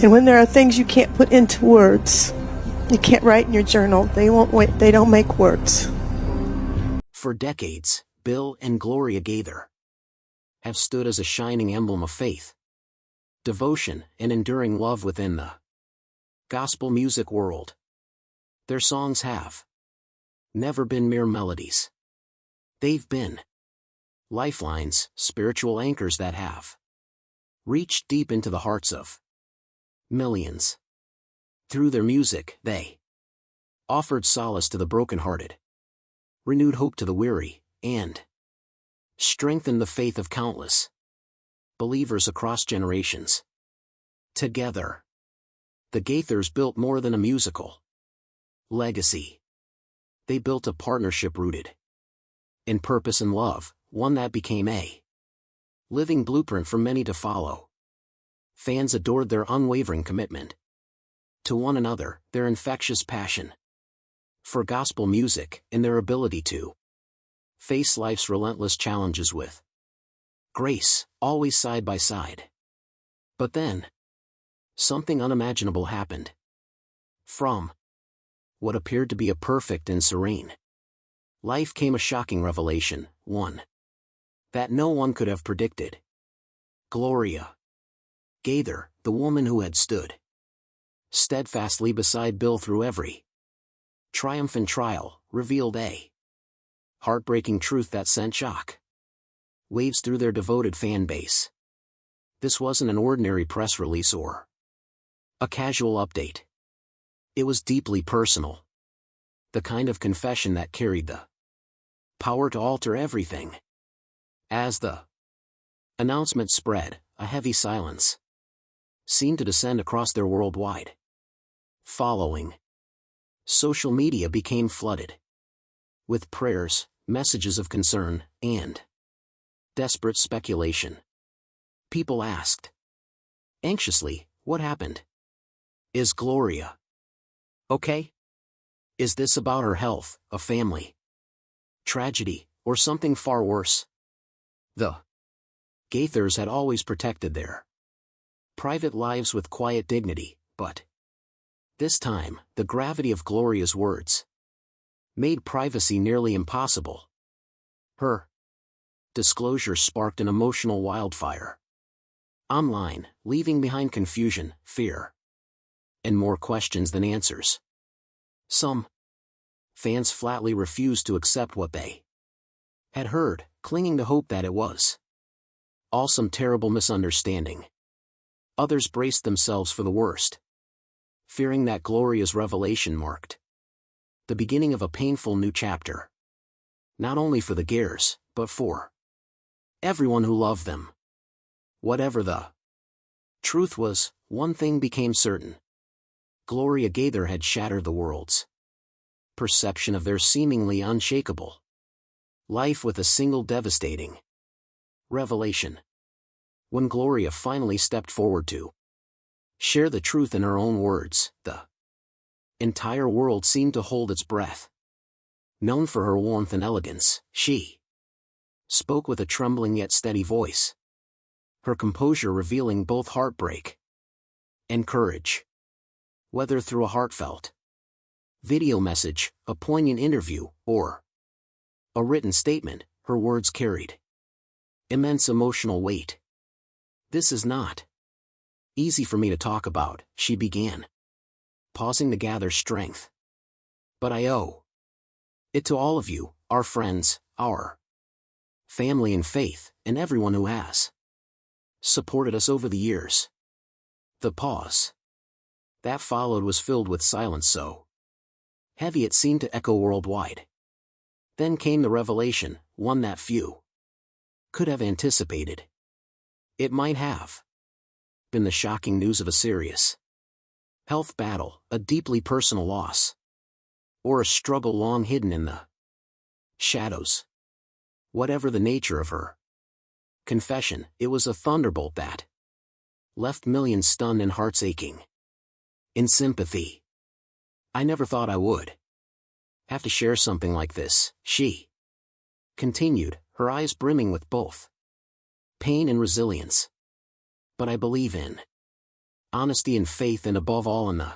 And when there are things you can't put into words, you can't write in your journal, they don't make words. For decades, Bill and Gloria Gaither have stood as a shining emblem of faith, devotion, and enduring love within the gospel music world. Their songs have never been mere melodies. They've been lifelines, spiritual anchors that have reached deep into the hearts of millions. Through their music, they offered solace to the brokenhearted, renewed hope to the weary, and strengthened the faith of countless believers across generations. Together, the Gaithers built more than a musical legacy. They built a partnership rooted in purpose and love, one that became a living blueprint for many to follow. Fans adored their unwavering commitment to one another, their infectious passion for gospel music, and their ability to face life's relentless challenges with grace, always side by side. But then, something unimaginable happened. From what appeared to be a perfect and serene life came a shocking revelation, one that no one could have predicted. Gloria Gaither, the woman who had stood steadfastly beside Bill through every triumph and trial, revealed a heartbreaking truth that sent shock waves through their devoted fan base. This wasn't an ordinary press release or a casual update. It was deeply personal. The kind of confession that carried the power to alter everything. As the announcement spread, a heavy silence seemed to descend across their worldwide following. Social media became flooded with prayers, messages of concern, and desperate speculation. People asked anxiously, what happened? Is Gloria okay? Is this about her health, a family tragedy, or something far worse? The Gaithers had always protected their private lives with quiet dignity, but this time, the gravity of Gloria's words made privacy nearly impossible. Her disclosure sparked an emotional wildfire online, leaving behind confusion, fear, and more questions than answers. Some fans flatly refused to accept what they had heard, clinging to hope that it was all some terrible misunderstanding. Others braced themselves for the worst, fearing that Gloria's revelation marked the beginning of a painful new chapter, not only for the Gaithers, but for everyone who loved them. Whatever the truth was, one thing became certain. Gloria Gaither had shattered the world's perception of their seemingly unshakable life with a single devastating revelation. When Gloria finally stepped forward to share the truth in her own words, the entire world seemed to hold its breath. Known for her warmth and elegance, she spoke with a trembling yet steady voice, her composure revealing both heartbreak and courage. Whether through a heartfelt video message, a poignant interview, or a written statement, her words carried immense emotional weight. This is not easy for me to talk about, she began, pausing to gather strength. But I owe it to all of you, our friends, our family in faith, and everyone who has supported us over the years. The pause that followed was filled with silence so heavy it seemed to echo worldwide. Then came the revelation, one that few could have anticipated. It might have been the shocking news of a serious health battle, a deeply personal loss, or a struggle long hidden in the shadows. Whatever the nature of her confession, it was a thunderbolt that left millions stunned and hearts aching in sympathy. I never thought I would have to share something like this, she continued, her eyes brimming with both pain and resilience. But I believe in honesty and faith, and above all in the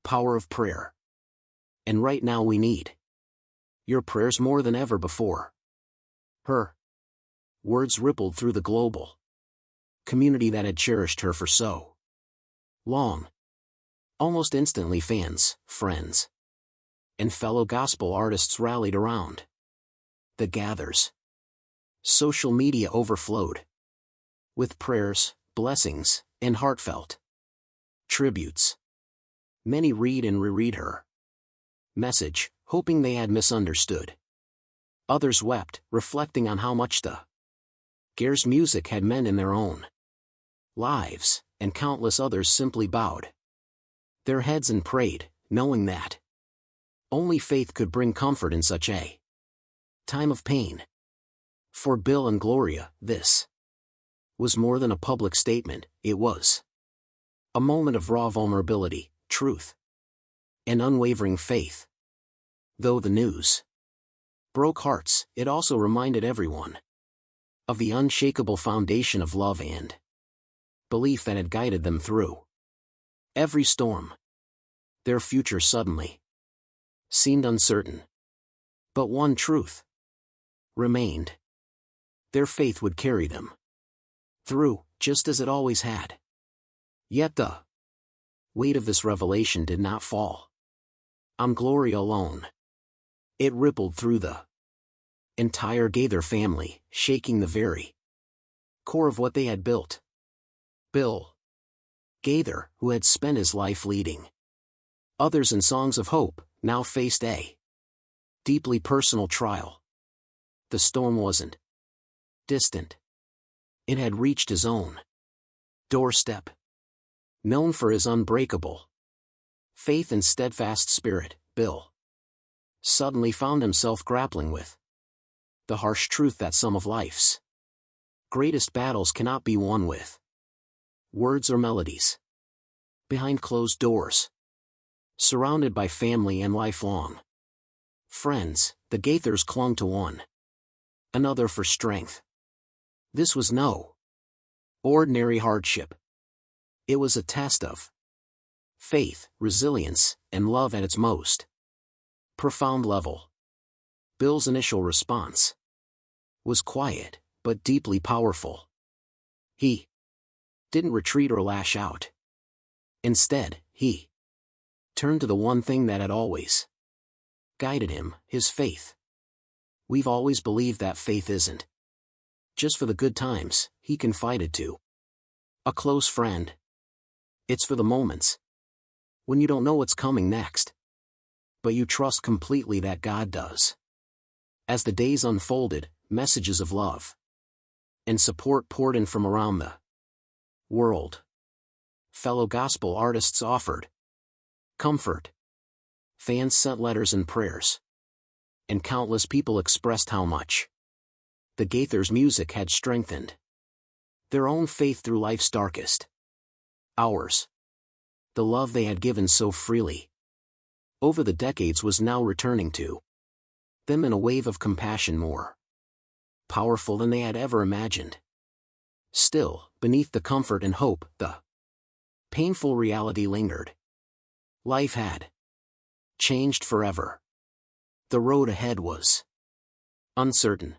power of prayer. And right now we need your prayers more than ever before. Her words rippled through the global community that had cherished her for so long. Almost instantly fans, friends, and fellow gospel artists rallied around the Gaithers. Social media overflowed with prayers, blessings, and heartfelt tributes. Many read and reread her message, hoping they had misunderstood. Others wept, reflecting on how much the Gaithers' music had meant in their own lives, and countless others simply bowed their heads and prayed, knowing that only faith could bring comfort in such a time of pain. For Bill and Gloria, this was more than a public statement, it was a moment of raw vulnerability, truth, and unwavering faith. Though the news broke hearts, it also reminded everyone of the unshakable foundation of love and belief that had guided them through every storm. Their future suddenly seemed uncertain. But one truth remained. Their faith would carry them through, just as it always had. Yet the weight of this revelation did not fall on Gloria alone. It rippled through the entire Gaither family, shaking the very core of what they had built. Bill Gaither, who had spent his life leading others in songs of hope, now faced a deeply personal trial. The storm wasn't distant. It had reached his own doorstep. Known for his unbreakable faith and steadfast spirit, Bill suddenly found himself grappling with the harsh truth that some of life's greatest battles cannot be won with words or melodies. Behind closed doors, surrounded by family and lifelong friends, the Gaithers clung to one another for strength. This was no ordinary hardship. It was a test of faith, resilience, and love at its most profound level. Bill's initial response was quiet, but deeply powerful. He didn't retreat or lash out. Instead, he turned to the one thing that had always guided him, his faith. We've always believed that faith isn't just for the good times, he confided to a close friend. It's for the moments when you don't know what's coming next, but you trust completely that God does. As the days unfolded, messages of love and support poured in from around the world. Fellow gospel artists offered comfort. Fans sent letters and prayers. And countless people expressed how much the Gaithers' music had strengthened their own faith through life's darkest hours. The love they had given so freely over the decades was now returning to them in a wave of compassion more powerful than they had ever imagined. Still, beneath the comfort and hope, the painful reality lingered. Life had changed forever. The road ahead was uncertain.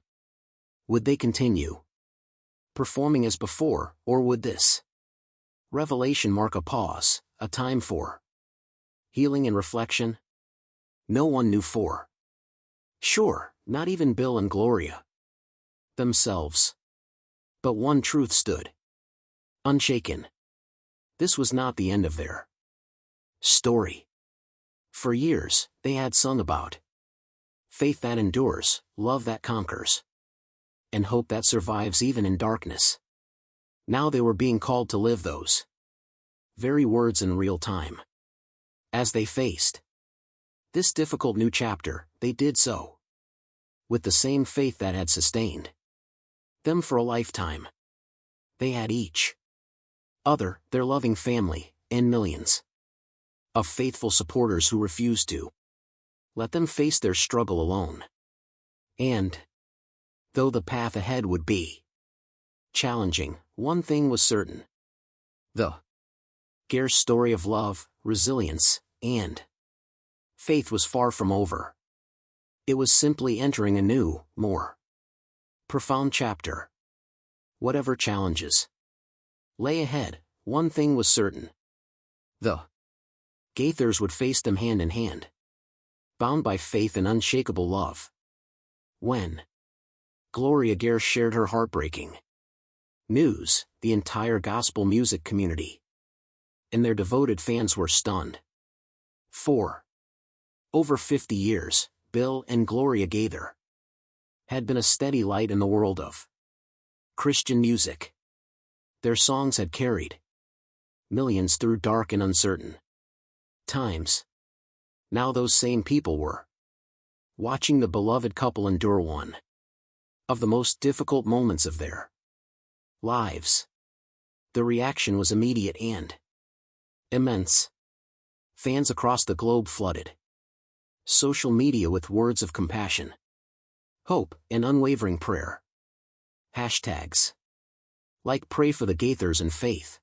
Would they continue performing as before, or would this revelation mark a pause, a time for healing and reflection? No one knew for sure, not even Bill and Gloria themselves. But one truth stood unshaken. This was not the end of their story. For years, they had sung about faith that endures, love that conquers, and hope that survives even in darkness. Now they were being called to live those very words in real time. As they faced this difficult new chapter, they did so with the same faith that had sustained them for a lifetime. They had each other, their loving family, and millions of faithful supporters who refused to let them face their struggle alone. And though the path ahead would be challenging, one thing was certain. The Gaithers' story of love, resilience, and faith was far from over. It was simply entering a new, more profound chapter. Whatever challenges lay ahead, one thing was certain. The Gaithers would face them hand in hand, bound by faith and unshakable love. When Gloria Gaither shared her heartbreaking news, the entire gospel music community and their devoted fans were stunned. For over 50 years, Bill and Gloria Gaither had been a steady light in the world of Christian music. Their songs had carried millions through dark and uncertain times. Now those same people were watching the beloved couple endure one of the most difficult moments of their lives. The reaction was immediate and immense. Fans across the globe flooded social media with words of compassion, hope, and unwavering prayer. Hashtags like "Pray for the Gaithers" and "Faith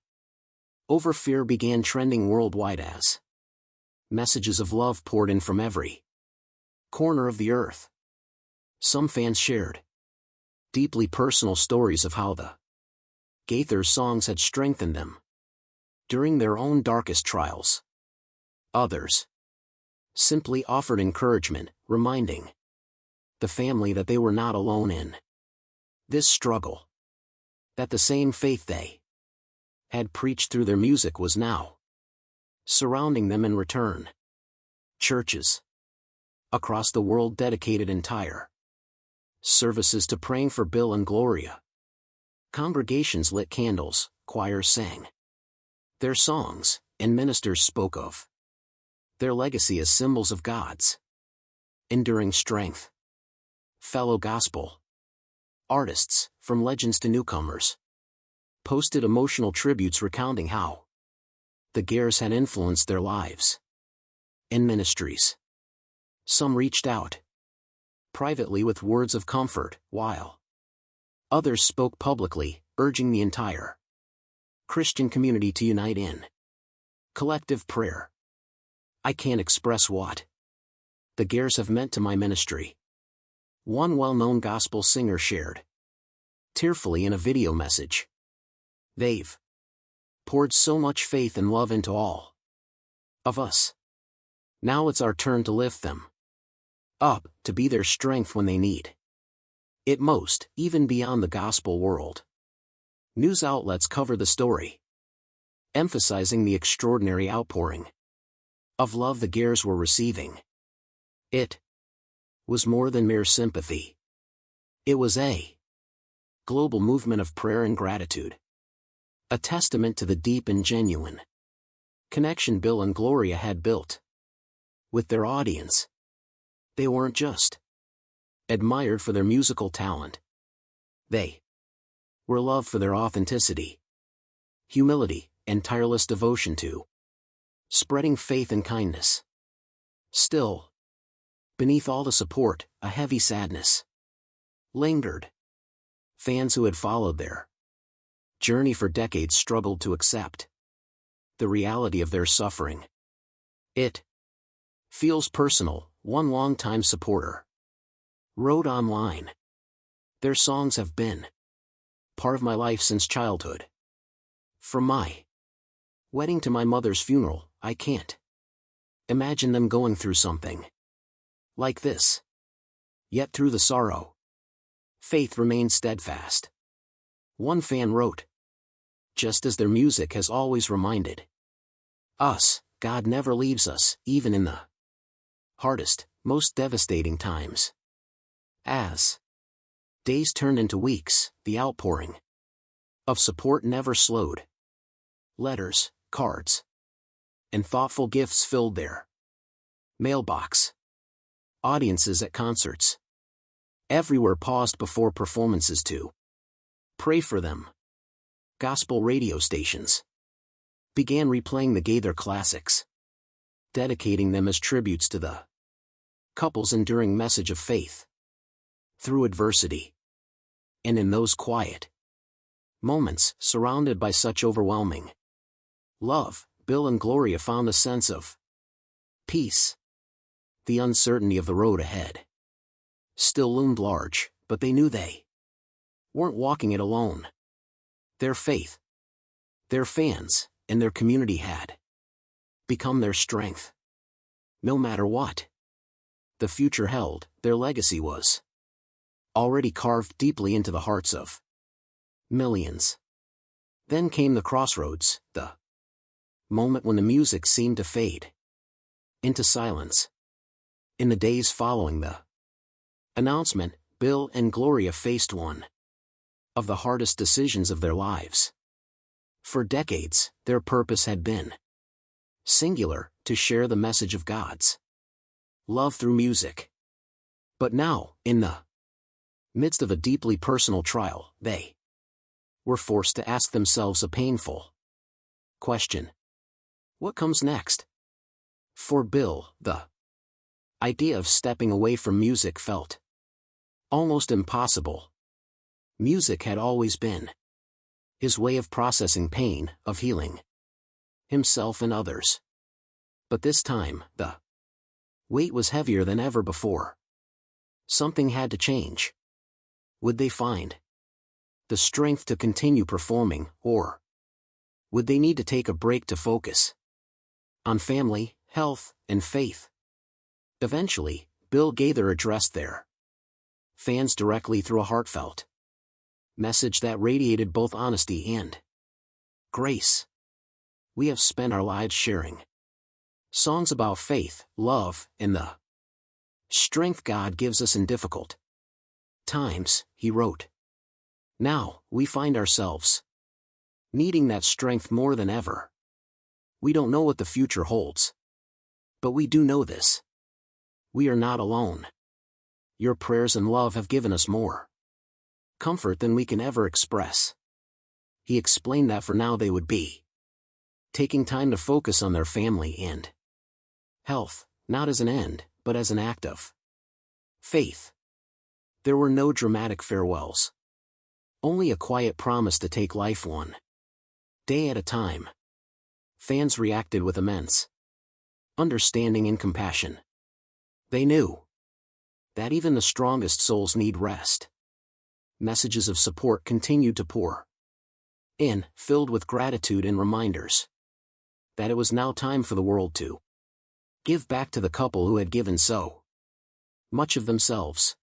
over Fear" began trending worldwide as messages of love poured in from every corner of the earth. Some fans shared deeply personal stories of how the Gaithers' songs had strengthened them during their own darkest trials. Others simply offered encouragement, reminding the family that they were not alone in this struggle, that the same faith they had preached through their music was now surrounding them in return. Churches across the world dedicated entire services to praying for Bill and Gloria. Congregations lit candles, choirs sang their songs, and ministers spoke of their legacy as symbols of God's enduring strength. Fellow gospel artists, from legends to newcomers, posted emotional tributes recounting how the Gaithers had influenced their lives and ministries. Some reached out privately with words of comfort, while others spoke publicly, urging the entire Christian community to unite in collective prayer. "I can't express what the Gaithers have meant to my ministry," one well-known gospel singer shared tearfully in a video message. "They've poured so much faith and love into all of us. Now it's our turn to lift them up, to be their strength when they need it most," even beyond the gospel world. News outlets cover the story, emphasizing the extraordinary outpouring of love the Gaithers were receiving. It was more than mere sympathy. It was a global movement of prayer and gratitude, a testament to the deep and genuine connection Bill and Gloria had built with their audience. They weren't just admired for their musical talent. They were loved for their authenticity, humility, and tireless devotion to spreading faith and kindness. Still, beneath all the support, a heavy sadness lingered. Fans who had followed their journey for decades struggled to accept the reality of their suffering. "It feels personal," one longtime supporter wrote online. "Their songs have been part of my life since childhood. From my wedding to my mother's funeral, I can't imagine them going through something like this. Yet through the sorrow, faith remains steadfast." One fan wrote, "Just as their music has always reminded us, God never leaves us, even in the hardest, most devastating times." As days turned into weeks, the outpouring of support never slowed. Letters, cards, and thoughtful gifts filled their mailbox. Audiences at concerts everywhere paused before performances to pray for them. Gospel radio stations began replaying the Gaither classics, dedicating them as tributes to the couple's enduring message of faith through adversity. And in those quiet moments, surrounded by such overwhelming love, Bill and Gloria found a sense of peace. The uncertainty of the road ahead still loomed large, but they knew they weren't walking it alone. Their faith, their fans, and their community had become their strength. No matter what the future held, their legacy was already carved deeply into the hearts of millions. Then came the crossroads, the moment when the music seemed to fade into silence. In the days following the announcement, Bill and Gloria faced one of the hardest decisions of their lives. For decades, their purpose had been singular, to share the message of God's love through music. But now, in the midst of a deeply personal trial, they were forced to ask themselves a painful question. What comes next? For Bill, the idea of stepping away from music felt almost impossible. Music had always been his way of processing pain, of healing himself and others. But this time, the weight was heavier than ever before. Something had to change. Would they find the strength to continue performing, or would they need to take a break to focus on family, health, and faith? Eventually, Bill Gaither addressed their fans directly through a heartfelt message that radiated both honesty and grace. We have spent our lives sharing songs about faith, love, and the strength God gives us in difficult times, he wrote. Now, we find ourselves needing that strength more than ever. We don't know what the future holds, but we do know this: we are not alone. Your prayers and love have given us more comfort than we can ever express. He explained that for now they would be taking time to focus on their family and health, not as an end, but as an act of faith. There were no dramatic farewells, only a quiet promise to take life one day at a time. Fans reacted with immense understanding and compassion. They knew that even the strongest souls need rest. Messages of support continued to pour in, filled with gratitude and reminders that it was now time for the world to give back to the couple who had given so much of themselves.